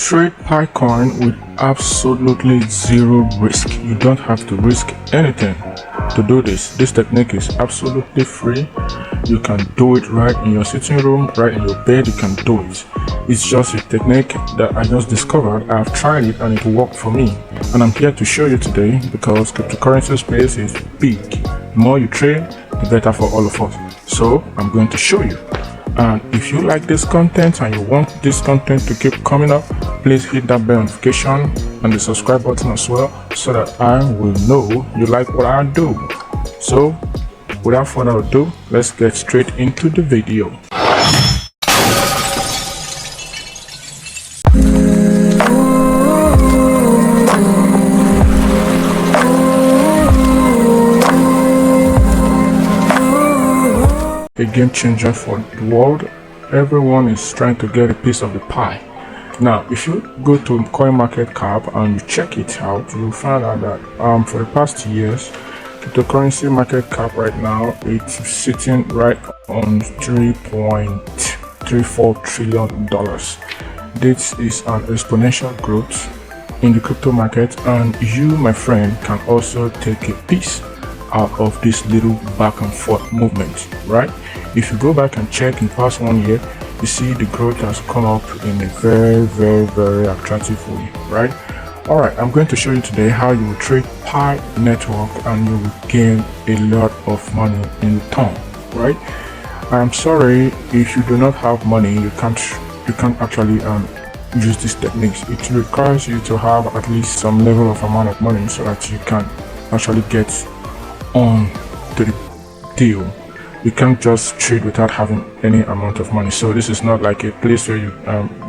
Trade Picoin with absolutely zero risk. You don't have to risk anything to do this. This technique is absolutely free. You can do it right in your sitting room, right in your bed. You can do it. It's just a technique that I just discovered. I've tried it and it worked for me, and I'm here to show you today because cryptocurrency space is big. The more you trade, the better for all of us. So I'm going to show you. And if you like this content and you want this content to keep coming up, please hit that bell notification and the subscribe button as well, so that I will know you like what I do. So without further ado, let's get straight into the video. A game changer for the world. Everyone is trying to get a piece of the pie. Now, if you go to CoinMarketCap and you check it out, you'll find out that for the past years, cryptocurrency market cap right now, it's sitting right on $3.34 trillion. This is an exponential growth in the crypto market, and you, my friend, can also take a piece out of this little back and forth movement, right? If you go back and check in past 1 year, you see the growth has come up in a very attractive way, right? All right, I'm going to show you today how you will trade Pi network and you will gain a lot of money in return, right? I'm sorry, if you do not have money, you can't actually use these techniques. It requires you to have at least some level of amount of money so that you can actually get on to the deal. You can't just trade without having any amount of money. So this is not like a place where you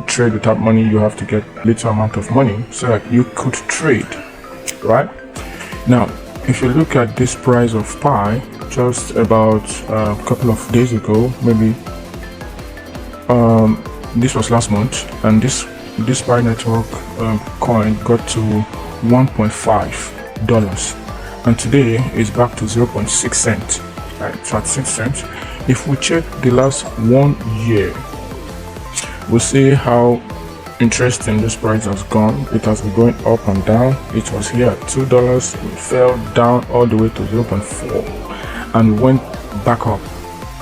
trade without money. You have to get little amount of money so that you could trade, right? Now, if you look at this price of Pi, just about a couple of days ago, maybe this was last month, and this Pi network coin got to $1.5, and today is back to 0.6 cents. Right, so at 6 cents. If we check the last 1 year, we'll see how interesting this price has gone. It has been going up and down. It was here at $2, it fell down all the way to 0.4 and went back up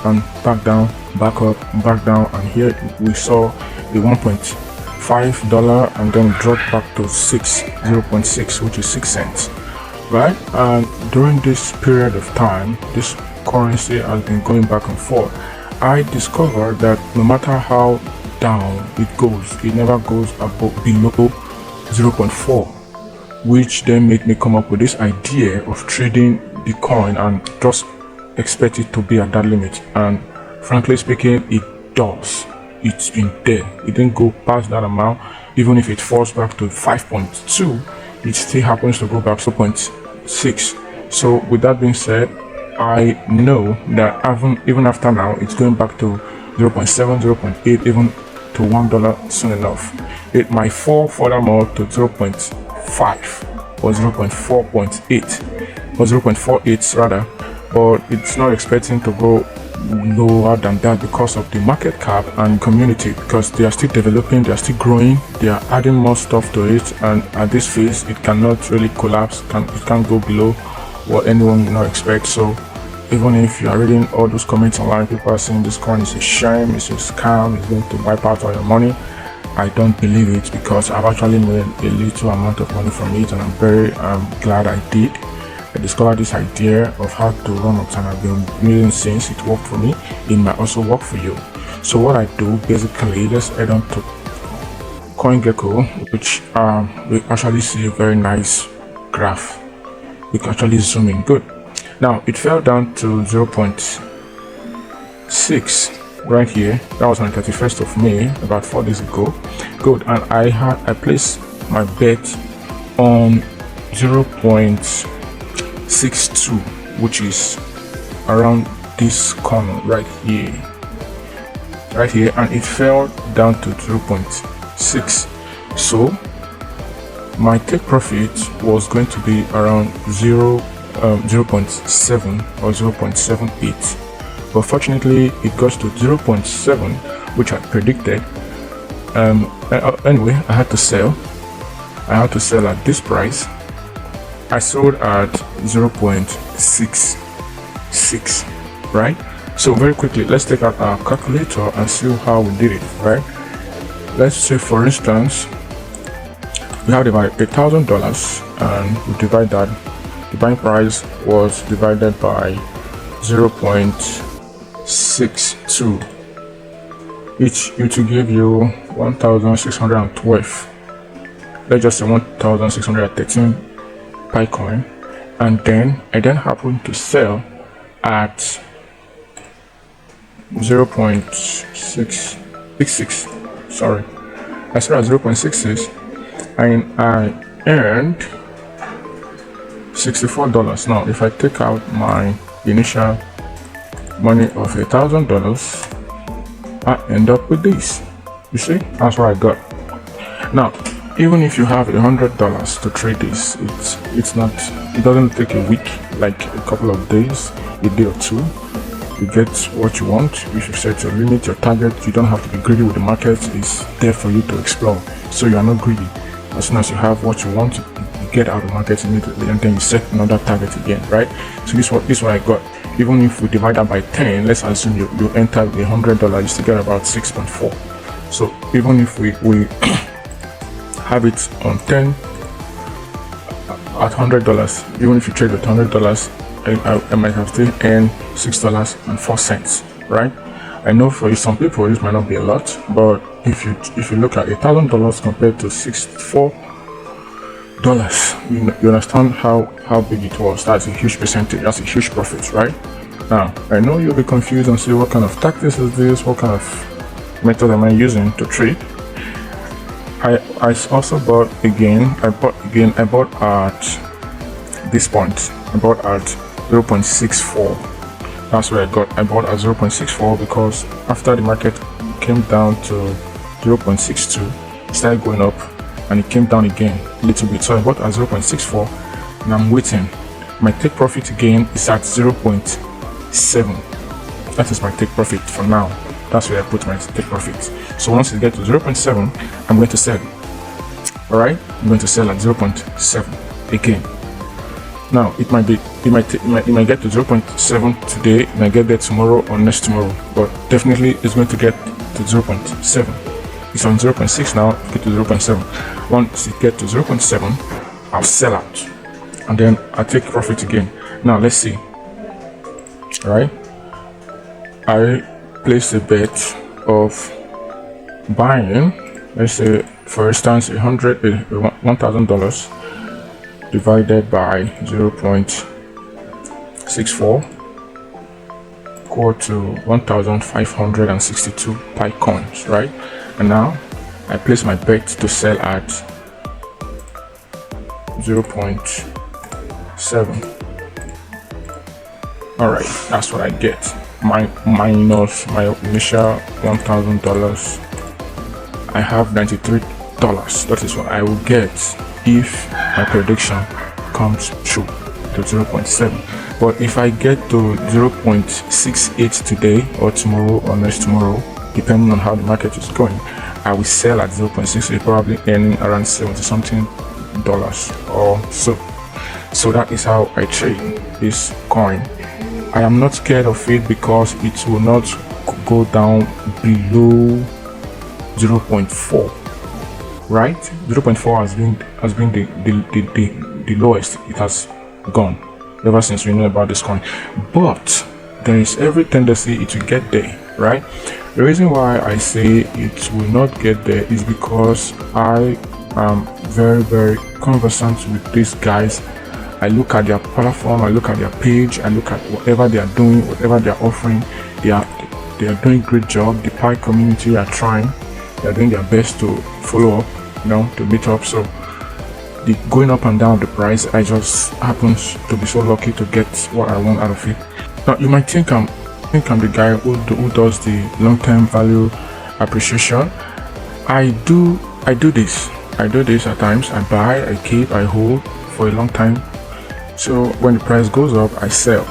and back down, back up, back down, and here we saw the $1.5 and then dropped back to 0.6, which is 6 cents, right? And during this period of time, this currency has been going back and forth. I discovered that no matter how down it goes, it never goes below 0.4, which then made me come up with this idea of trading the coin and just expect it to be at that limit. And frankly speaking, it does. It's been there. It didn't go past that amount. Even if it falls back to 5.2, it still happens to go back to 0.6. so with that being said, I know that even after now, it's going back to 0.7, 0.8, even to $1 soon enough. It might fall furthermore to 0.5 or 0.4.8 or 0.48 rather, but it's not expecting to go lower than that because of the market cap and community, because they are still developing, they are still growing, they are adding more stuff to it, and at this phase it cannot really collapse. It can't go below what anyone will not expect. So even if you are reading all those comments online, people are saying this coin is a shame, it's a scam, it's going to wipe out all your money, I don't believe it, because I've actually made a little amount of money from it, and I'm very glad I did. I discovered this idea of how to run ups, and I've been using since. It worked for me. It might also work for you. So what I do basically, let's head on to CoinGecko, which we actually see a very nice graph. We can actually zoom in. Good. Now it fell down to 0.6 right here. That was on the 31st of May, about 4 days ago. Good. And I placed my bet on 0.62, which is around this corner right here, and it fell down to 0.6. So my take profit was going to be around 0.7 or 0.78, but fortunately it got to 0.7, which I predicted, Anyway, I had to sell at this price. I sold at 0.66, right? So very quickly, let's take out our calculator and see how we did it, right? Let's say, for instance, we have about $1,000 and we divide that. The buying price was divided by 0.62, which will give you 1,612. Let's just say 1,613 Picoin, and then I happen to sell at 0.666. Sorry, I sold at 0.66, and I earned $64. Now, if I take out my initial money of $1,000, I end up with this. You see, that's what I got. Now, even if you have $100 to trade this, it doesn't take a week, like a couple of days, a day or two. You get what you want. If you set your limit, your target, you don't have to be greedy with the market. It's there for you to explore, so you are not greedy. As soon as you have what you want, you get out of the market immediately, and then you set another target again, right? So this is what I got. Even if we divide that by 10, let's assume you enter with $100, you still get about 6.4. So even if we have it on 10 at $100, even if you trade with $100, I might have still earned $6.04, right? I know for some people this might not be a lot, but if you look at $1,000 compared to $64, you understand how big it was. That's a huge percentage. That's a huge profit, right? Now, I know you'll be confused and say, what kind of tactics is this? What kind of method am I using to trade? I also bought again. I bought at this point. I bought at 0.64. That's where I bought at 0.64 because after the market came down to 0.62, it started going up and it came down again a little bit. So I bought at 0.64 and I'm waiting. My take profit again is at 0.7. That is my take profit for now. That's where I put my take profit. So once it gets to 0.7, I'm going to sell. Alright, I'm going to sell at 0.7 again. Now it might get to 0.7 today, it might get there tomorrow or next tomorrow, but definitely it's going to get to 0.7. It's on 0.6 now, get to 0.7. Once it gets to 0.7, I'll sell out and then I'll take profit again. Now let's see. Alright, I placed a bet of buying, let's say for instance $1,000 divided by 0.64 equal to 1,562 Picoins, right? And now I place my bet to sell at 0.7. Alright, that's what I get. Minus my initial $1,000, I have $93. That is what I will get if my prediction comes true to 0.7. But if I get to 0.68 today or tomorrow or next tomorrow, depending on how the market is going, I will sell at 0.68, probably earning around 70 something dollars or so. So that is how I trade this coin. I am not scared of it because it will not go down below 0.4, right? 0.4 has been the lowest it has gone ever since we know about this coin, but there is every tendency it will get there, right? The reason why I say it will not get there is because I am very conversant with these guys. I look at their platform, I look at their page, I look at whatever they are doing, whatever they are offering. They are doing a great job. The Pi community are trying, they are doing their best to follow up, to meet up. So the going up and down the price, I just happen to be so lucky to get what I want out of it. Now you might think I'm the guy who does the long-term value appreciation. I do this at times. I buy, I keep, I hold for a long time. So when the price goes up, I sell,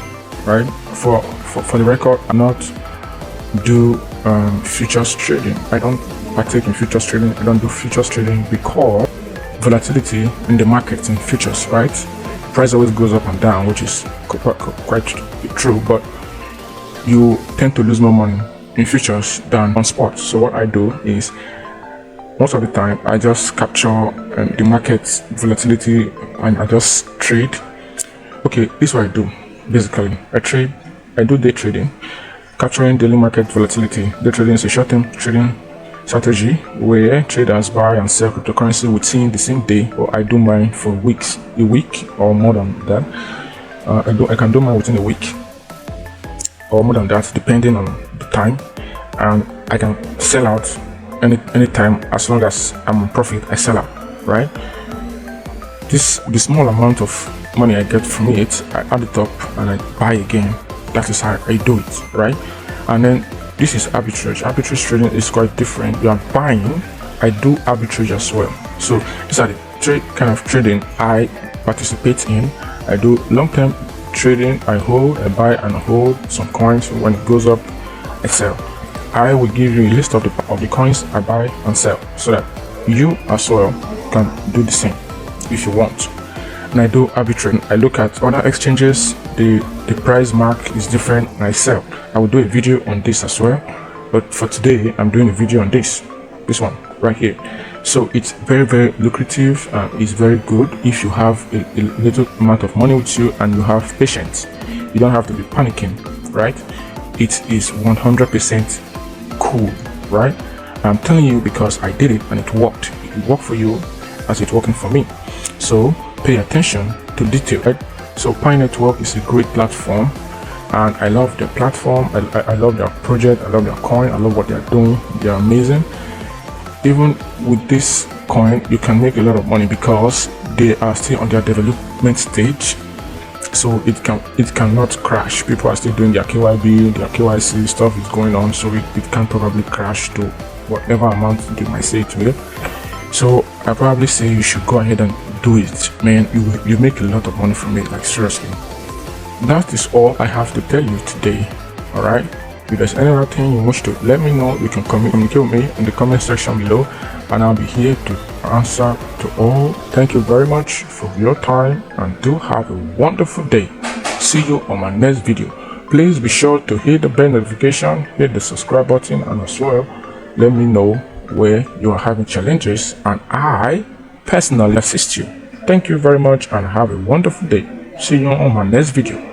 right? For the record, I not do futures trading. I don't partake in futures trading. I don't do futures trading because volatility in the market in futures, right? Price always goes up and down, which is quite true, but you tend to lose more money in futures than on spot. So what I do is, most of the time, I just capture the market's volatility and I just trade. Okay, this is what I do. Basically, I do day trading, capturing daily market volatility. Day trading is a short-term trading strategy where traders buy and sell cryptocurrency within the same day, or I do mine for weeks, a week or more than that. I can do mine within a week or more than that, depending on the time, and I can sell out any time. As long as I'm on profit, I sell out, right? The small amount of money I get from it, I add it up and I buy again. That is how I do it, right? And then this is arbitrage. Arbitrage trading is quite different. You are buying, I do arbitrage as well. So these are the kind of trading I participate in. I do long-term trading. I hold, I buy and hold some coins. When it goes up, I sell. I will give you a list of the coins I buy and sell, so that you as well can do the same if you want. And I do arbitrage. I look at other exchanges, the price mark is different, and I sell. I will do a video on this as well, but for today I'm doing a video on this one right here. So it's very lucrative and it's very good if you have a little amount of money with you and you have patience. You don't have to be panicking, right? It is 100% cool, right? I'm telling you because I did it and it worked. It worked for you as it's working for me. So pay attention to detail, right? So Pi Network is a great platform and I love their platform. I love their project. I love their coin. I love what they're doing. They're amazing. Even with this coin, you can make a lot of money because they are still on their development stage. So it cannot crash. People are still doing their KYB, their KYC stuff is going on, so it can probably crash to whatever amount they might say it will. So I probably say you should go ahead and do it, man. You make a lot of money from it, like seriously. That is all I have to tell you today. All right. If there's any other thing you wish to let me know, you can communicate with me in the comment section below, and I'll be here to answer to all. Thank you very much for your time and do have a wonderful day. See you on my next video. Please be sure to hit the bell notification, hit the subscribe button, and as well let me know where you are having challenges and I personally assist you. Thank you very much and have a wonderful day. See you on my next video.